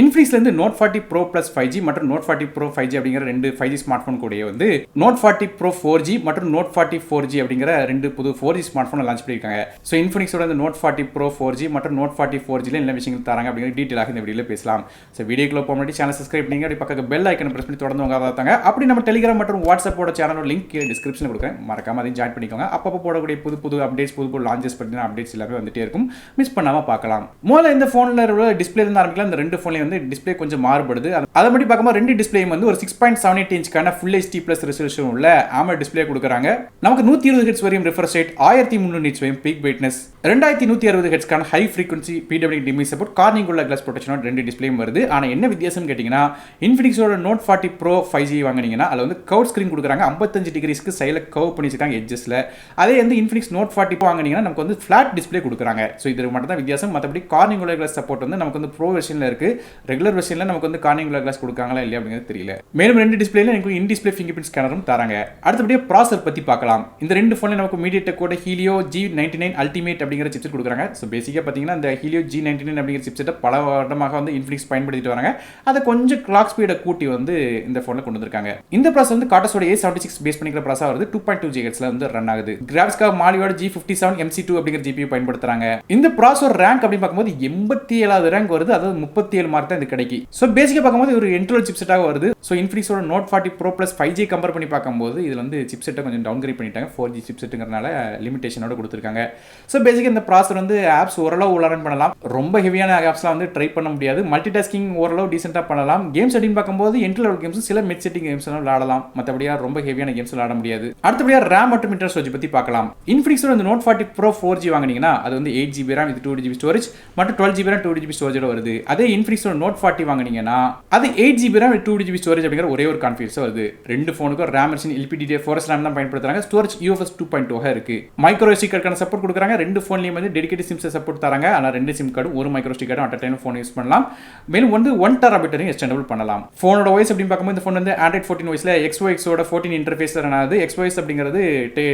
இன்ஃபினிக்ஸ்ல இருந்து Note 40 Pro Plus 5G மற்றும் Note 40 Pro 5G அப்படிங்கிற ரெண்டு 5G ஸ்மார்ட் போன் கூடயே வந்து Note 40 Pro 4G மற்றும் Note 40 4G அப்படிங்கிற ரெண்டு புது 4G ஸ்மார்ட் போன் லான்ச் பண்ணிருக்காங்க. ஸோ இன்ஃபினிக்ஸோட இந்த Note 40 Pro 4G மற்றும் Note 40 4G என்ன விஷயங்கள் தராங்க அப்படிங்கிற டீட்டெயிலாக இந்த வீடியோல பேசலாம். ஸோ வீடியோக்குள்ள போக முன்னாடி சேனல் சப்ஸ்கிரைப் பண்ணீங்க, அப்படி பக்கத்துல பெல் ஐக்கனை பிரஸ் பண்ணி தொடர்ந்து உங்க அப்படி நம்ம டெலிகிராம் மற்றும் வாட்ஸ்அப்போட சேனலோட லிங்க் கீழே டிஸ்கிரிப்ஷன்ல கொடுக்குறேன், மறக்காம அதையும் ஜாயின் பண்ணிக்கோங்க. அப்பப்போ போடக்கூடிய புது அப்டேட்ஸ், புது லான்ச்சஸ் பற்றின அப்டேட்ஸ் எல்லாமே வந்துட்டே இருக்கும், மிஸ் பண்ணாம பார்க்கலாம். முதல்ல இந்த போன்ல உள்ள டிஸ்பிளே இருந்து ஆரம்பிக்கலாம். இந்த ரெண்டு போன்லயும் வந்து டிஸ்பிளே கொஞ்சம் மாறுபடுது. அதை மட்டும் பார்க்கும்போது ரெண்டு டிஸ்பிளேயும் வந்து ஒரு 6.78 இன்ச்க்கான ஃபுல் HD பிளஸ் ரெசல்யூஷன் உள்ள AMOLED டிஸ்பிளே கொடுக்குறாங்க. நமக்கு 120 ஹெர்ட்ஸ் வரையும் ரிஃப்ரெஷ் ரேட், 1300 நிட்ஸ் வரையும் பீக் பிரைட்னஸ், 2160 ஹெர்ட்ஸ்க்கான high frequency PWM dimming support, Corning உள்ள கிளாஸ் ப்ரொடெக்ஷனோட ரெண்டு டிஸ்பிளேயும் வருது. ஆனால் என்ன வித்தியாசம் கேட்டிங்கன்னா, இன்ஃபினிக்ஸோட Note 40 Pro 5G வாங்கினீங்கன்னா அதில் வந்து கர்வ் ஸ்க்ரீன் கொடுக்குறாங்க. 55 டிகிரிஸ்க்கு சைடில் கர்வ் பண்ணி வச்சிருக்காங்க எட்ஜஸ்ல. அதே வந்து இன்ஃபினிக்ஸ் Note 40 Pro வாங்கினீங்கன்னா நமக்கு வந்து ஃபிளாட் டிஸ்பிளே கொடுக்குறாங்க. ஸோ இது மட்டும் தான் வித்தியாசம். மற்றபடி கார்னிங் உள்ள கிளாஸ் சப்போர்ட் வந்து நமக்கு வந்து ப்ரோ வெர்ஷனில் இருக்கு. ரெகுலர் வெர்ஷனில் நமக்கு வந்து கார்னிங் உள்ள கிளாஸ் கொடுக்காங்களா இல்லையா அப்படிங்கிறது தெரியல. மேலும் ரெண்டு டிஸ்பிளேல எனக்கு இன் டிஸ்பிளே ஃபிங்கர் பிரிண்ட் ஸ்கேனரும் தராங்க. அடுத்தபடியே ப்ராசர் பத்தி பார்க்கலாம். இந்த ரெண்டு போன்ல நமக்கு MediaTek கூட Helio G99 Ultimate அப்படிங்கிற சிப்செட் கொடுக்குறாங்க. ஸோ பேசிக்காக பார்த்தீங்கன்னா இந்த Helio G99 அப்படிங்கிற சிப்செட்டை பல வருடமாக வந்து இன்ஃபினிக்ஸ் பயன்படுத்திட்டு வராங்க. அதை கொஞ்சம் கிளாக் ஸ்பீடை கூட்டி வந்து இந்த போன்ல கொண்டு வந்திருக்காங்க. இந்த ப்ராசர் வந்து காட்டஸோட A76 பேஸ் பண்ணிக்கிற ப்ராசர் வருது. 2.2 GHz வந்து ரன் ஆகுது. கிராஃபிக்ஸ்க்காக மாலியோட G57 MC2 அப்படிங்கிற GPU பயன்படுத்துறாங்க. இந்த ப்ராசர் ரேங்க் அப்படின்னு பார்க்கும்போது 87வது ரேங்க் வருது. அதாவது 37 மார்க் தான் இது கிடைக்கு. ஸோ பேசிக்காக பார்க்கும்போது ஒரு என்ட்ரோல் சிப்செட்டாக வருது. ஸோ இன்ஃபினிக்ஸோட Note 40 Pro Plus 5G compare பண்ணி பார்க்கும்போது இதில் வந்து சிப்செட்டை கொஞ்சம் டவுன்கிரேட் பண்ணிட்டாங்க. 4G சிப்செட்டுங்கிறனால லிமிடேஷனோட கொடுத்துருக்காங்க. ஸோ பேசிக்காக இந்த ப்ராசர் வந்து ஆப்ஸ் ஓரளவு ரன் பண்ணலாம். ரொம்ப ஹெவியான ஆப்ஸ்லாம் வந்து ட்ரை பண்ண முடியாது. மல்டி டாஸ்கிங் ஓரளவு டீசெண்டாக பண்ணலாம். கேம்ஸ் அப்படின்னு பார்க்கும்போது என்ட்ரி லெவல் கேம்ஸ், சில மிட் செட்டிங் கேம்ஸ் விளையாடலாம். மற்றபடியாக ரொம்ப ஹெவியான கேம்ஸ் விளையாட முடியாது. அடுத்தபடியாக RAM மற்றும் இன்டர்னல் ஸ்டோரேஜ் பற்றி பார்க்கலாம். இன்ஃபினிக்ஸோட இந்த Note 40 Pro 4G வாங்கினீங்கன்னா அது வந்து 8GB RAM, இது 2GB ஸ்டோரேஜ் மற்றும் 12GB RAM 2GB ஸ்டோரேஜோட வருது. அதே இன்ஃபினிக்ஸோட Note 40 வாங்கினீங்கன்னா அது 8GB RAM 2GB ஸ்டோரேஜ் அப்படிங்கிற ஒரே ஒரு கான்ஃபிகரேஷன் வருது. ரெண்டு போனுக்கும் RAM வெர்ஷன் LPDDR4 RAM தான் பயன்படுத்துறாங்க. ஸ்டோரேஜ் UFS 2.0 இருக்கு. மைக்ரோ SD கார்டுக்கான சப்போர்ட் கொடுக்குறாங்க. ரெண்டு போன்லயும் வந்து டெடிகேட்டட் சிம்ஸ் சப்போர்ட் தராங்க. ஆனால் ரெண்டு சிம் கார்டும் ஒரு மைக்ரோ SD கார்டும் அட் டைம் போன் யூஸ் பண்ணலாம். மேலும் வந்து 1 TB எக்ஸ்டெண்டபிள் பண்ணலாம். போனோட OS அப்படின்னு பார்க்கும்போது இந்த போன் வந்து Android 14 OSல XOX ஓட 14 இன்டர்ஃபேஸ்ல ரன் ஆகுது. XOS அப்படிங்கிறது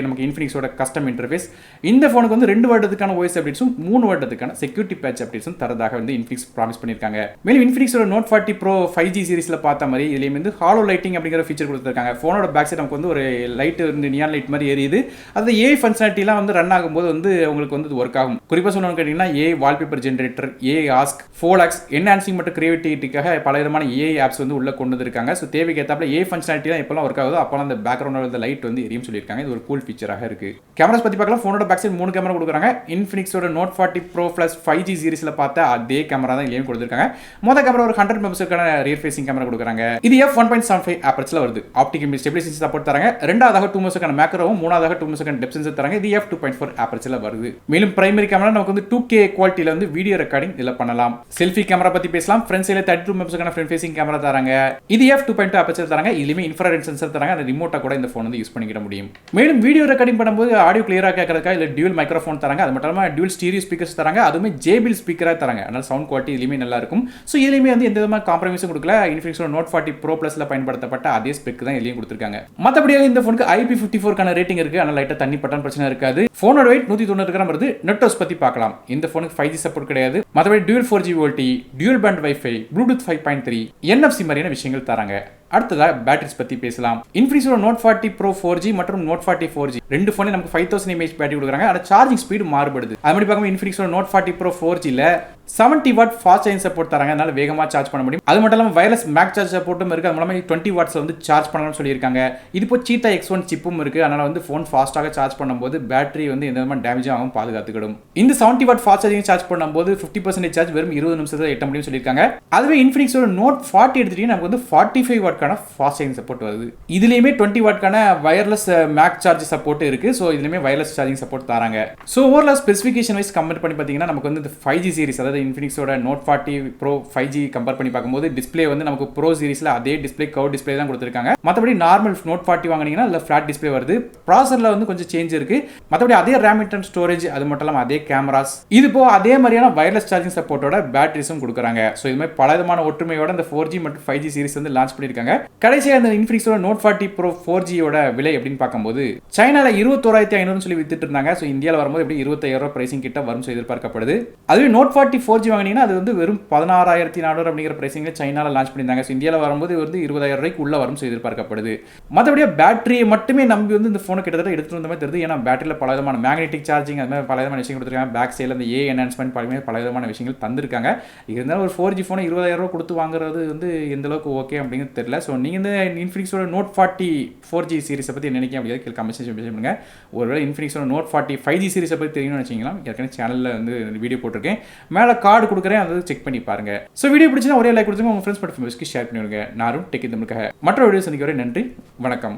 நமக்கு இன்ஃபினிக்ஸோட கஸ்டம் இன்டர்ஃபேஸ். இந்த போனுக்கு வந்து 2 வருடத்துக்கான OS அப்டேட்ஸும் 3 வருடத்துக்கான செக்யூரிட்டி பேட்ச் அப்டேட்ஸும் தரதாக வந்து இன்ஃபினிக்ஸ் ப்ராமிஸ் பண்ணிருக்காங்க. மேலும் இன்ஃபினிக்ஸோட Note 40 Pro 5G சீரிஸ்ல பார்த்த மாதிரி இதுலயும் வந்து ஹாலோ லைட்டிங் அப்படிங்கிற ஃபீச்சர் கொடுத்துருக்காங்க. போனோட பேக் சைடு நமக்கு வந்து ஒரு லைட் வந்து நியான் லைட் மாதிரி எரியுது. அது AI ஃபங்க்ஷனாலிட்டிலாம் வந்து ரன் ஆகும்போது வந்து உங்களுக்கு வந்து ஒர்க் ஆகும். குறிப்பாக சொல்லணும்னு கேட்டிங்கன்னா AI wallpaper generator, AI ask, ஃபோலாக்ஸ், என்ஹான்சிங் மற்றும் கிரியேட்டிவிட்டிக்காக பல விதமான AI ஆப்ஸ் வந்து உள்ள கொண்டு வந்திருக்காங்க. ஸோ தேவைக்கு ஏற்றாப்புல AI ஃபங்க்ஷனாலிட்டிலாம் எப்பெல்லாம் ஒர்க் ஆகுதோ அப்போலாம் அந்த பேக்ரவுண்டோட லைட் வந்து எரியும் சொல்லியிருக்காங்க. இது ஒரு கூல் ஃபீச்சராக இருக்கு. கேமராஸ் பற்றி பார்க்கலாம். போனோட பேக் சைடு 3 கேமரா கொடுக்குறாங்க. இன்ஃபினிக்ஸோட Note 40 Pro Plus 5G சீரிஸ்ல பார்த்த அதே கேமரா தான் இதுலயும் கொடுத்துருக்காங்க. மொதல் கேமரா ஒரு 100 மெகாபிக்சலுக்கான ரியர் ஃபேசிங் கேமரா கொடுக்குறாங்க. இது f1.75 ஆப்பர்ச்சர்ல வருது. ஆப்டிக் இமேஜ் ஸ்டெபிலைசேஷன் சப்போர்ட் தராங்க. ரெண்டாவதாக 2 மெகாபிக்சலுக்கான மேக்ரோவும், மூணாவதாக 2 மெகாபிக்சலுக்கான டெப்த் சென்சார் தராங்க. இது f2.4 ஆப்பர்ச்சர்ல வருது. மேலும் பிரைமரி கேமரா நமக்கு வந்து 2K குவாலிட்டில வந்து வீடியோ ரெக்கார்டிங் இதல பண்ணலாம். செல்ஃபி கேமரா பத்தி பேசலாம். ஃப்ரண்ட் சைடுல 32 மெகாபிக்சலுக்கான ஃப்ரண்ட் ஃபேசிங் கேமரா தராங்க. இது f2.2 ஆப்பர்ச்சர் தராங்க. இதுலயுமே இன்ஃப்ராரெட் சென்சார் தராங்க. அந்த ரிமோட்டா கூட இந்த போன் வந்து யூஸ் பண்ணிக்க முடியும். மேலும் வீடியோ ரெக்கார்டிங் பண்ணும்போது ஆடியோ கிளியரா கேட்கறதுக்காக இல்ல டியூல் மைக்ரோஃபோன் தராங்க. அது மட்டும் இல்லாம டியூல் ஸ்டீரியோ ஸ்பீக்கர்ஸ் தராங்க. அதுவுமே JBL ஸ்பீக்கரா தராங்க. அதனால சவுண்ட் குவாலிட்டி இதுலயுமே நல்லா இருக்கும். ஸோ இதுலயுமே வந்து எந்த விதமான காம்ப்ரமைஸும் கொடுக்கல. இன்ஃபினிக்ஸோட Note 40 Pro Plusல பயன்படுத்தப்பட்ட அதே ஸ்பெக் தான் இதுலயும் கொடுத்துருக்காங்க. மற்றபடியாக இந்த போனுக்கு IP54 ரேட்டிங் இருக்கு. அதனால லைட்டா தண்ணி பட்டான் பிரச்சனை இருக்காது. போனோட வெயிட் 190 கிராம் வருது. நெட் ஹவுஸ் பத்தி பார்க்கலாம். இந்த போனுக்கு 5G சப்போர்ட் கிடையாது. மற்றபடி dual 4G VoLTE, dual pant wifi, Bluetooth 5.3, NFC மாதிரியான விஷயங்கள் தராங்க. அடுத்ததாக பேட்டரிஸ் பத்தி பேசலாம். இன்ஃபினிக்ஸோட Note 40 Pro 4G மற்றும் Note 40 4G ரெண்டு போன்ல நமக்கு 5000 mAh பேட்டரி கொடுக்குறாங்க. ஆனா சார்ஜிங் ஸ்பீடு மாறுபடுது. அது மாதிரி பார்க்கும்போது இன்ஃபினிக்ஸோட Note 40 Pro 4Gல 70 watt fast charging support தராங்க. அதனால வேகமா சார்ஜ் பண்ண முடியும். அது மட்டும் இல்லாம வயர்லெஸ் மேக் சார்ஜ் சப்போர்ட்டும் இருக்கு. அது மூலமா 20 வாட்ஸ்ல வந்து சார்ஜ் பண்ணலாம்னு சொல்லியிருக்காங்க. இது இப்போ Cheetah X1 சிப்பும் இருக்கு. அதனால வந்து போன் ஃபாஸ்டாக சார்ஜ் பண்ணும்போது பேட்டரி வந்து எந்த விதமான டேமேஜ் ஆகாம பாதுகாத்துக்கிடும். இந்த 70 வாட் ஃபாஸ்ட் சார்ஜிங் சார்ஜ் பண்ணும்போது 50% சார்ஜ் வெறும் 20 நிமிஷத்துல எட்ட முடியும்னு சொல்லியிருக்காங்க. அதுவே இன்ஃபினிக்ஸோட Note 40 எடுத்துட்டீங்கன்னா நமக்கு வந்து 45 வாட்கான ஃபாஸ்ட் சார்ஜிங் சப்போர்ட் வருது. இதுலயுமே 20 வாட்கான வயர்லெஸ் மேக் சார்ஜ் சப்போர்ட் இருக்கு. ஸோ இதுலயுமே வயர்லெஸ் சார்ஜிங் சப்போர்ட் தராங்க. So overall specification wise compare பண்ணி பார்த்தீங்கன்னா நமக்கு வந்து 5G சீரிஸ், அதாவது இன்ஃபினிக்ஸோட Note 40 Pro 5G கம்பேர் பண்ணி பார்க்கும்போது டிஸ்பிளே வந்து நமக்கு Pro சீரிஸ்ல அதே டிஸ்பிளே கர்வ் டிஸ்பிளே தான் கொடுத்துருக்காங்க. மற்றபடி நார்மல் Note 40 வாங்கினீங்கன்னா இல்ல ஃபிளாட் டிஸ்பிளே வருது. ப்ராசர்ல வந்து கொஞ்சம் சேஞ்ச் இருக்கு. மற்றபடி அதே RAM இன்டர்னல் ஸ்டோரேஜ், அது மட்டும் இல்லாம அதே கேமராஸ், இது போ அதே மாதிரியான வயர்லெஸ் சார்ஜிங் சப்போர்ட்டோட பேட்டரிஸும் கொடுக்குறாங்க. ஸோ இது மாதிரி பல விதமான ஒற்றுமையோட இந்த 4G மற்றும் 5G சீரிஸ் வந்து லான்ச் பண்ணிருக்காங்க. பண்ணியிருக்காங்க. கடைசியாக இந்த இன்ஃபினிக்ஸோட நோட் 40 ப்ரோ 4Gயோட விலை எப்படின்னு பார்க்கும்போது சைனால 21,500 சொல்லி வித்துட்டு இருந்தாங்க. ஸோ இந்தியாவில் வரும்போது எப்படி 25,000 பிரைசிங் கிட்ட வரும் எதிர்பார்க்கப்படுது. அதுவே நோட் 40 4G வாங்கினீங்கன்னா அது வந்து வெறும் 16,400 அப்படிங்கிற பிரைசிங்ல சைனால லான்ச் பண்ணியிருந்தாங்க. ஸோ இந்தியாவில் வரும்போது வந்து 20,000 ரூபாய்க்கு உள்ள வரும் எதிர்பார்க்கப்படுது. மற்றபடியாக பேட்டரியை மட்டுமே நம்பி வந்து இந்த ஃபோனை கிட்டத்தட்ட எடுத்துட்டு வந்த மாதிரி தெரியுது. ஏன்னா பேட்டரியில் பல விதமான மேக்னெட்டிக் சார்ஜிங் அது மாதிரி பல விதமான விஷயங்கள் கொடுத்துருக்காங்க. பேக் சைடில் அந்த என்ஹான்ஸ்மெண்ட் பல விதமான விஷயங்கள் தந்திருக்காங்க. இருந்தாலும் ஒரு 4G ஃபோனை 20,000 ரூபா கொடுத்து வாங்குறது வந்து எந்த அளவுக்கு ஓகே அப்படிங்கிறது தெரியல. ஸோ நீங்கள் இந்த இன்ஃபினிக்ஸோட நோட் 40 4G சீரிஸை பற்றி நினைக்கிறேன் அப்படிங்கிறது கமெண்ட் செக்ஷன் பண்ணுங்க. ஒருவேளை இன்ஃபினிக்ஸோட நோட் 40 5G சீரிஸை பற்றி தெரியும்னு வச்சிங்களா, ஏற்கனவே சேனலில் வந்து வீடியோ போட்டிருக்கேன். மேலே கார்டு கொடுக்குறேன், அதை செக் பண்ணி பாருங்க. ஸோ வீடியோ பிடிச்சினா ஒரே லைக் கொடுத்துங்க, உங்கள் ஃப்ரெண்ட்ஸ் மற்றும் ஷேர் பண்ணிவிடுங்க. நானும் டெக் தமிழுக்காக மற்ற வீடியோ சந்திக்க வரை நன்றி, வணக்கம்.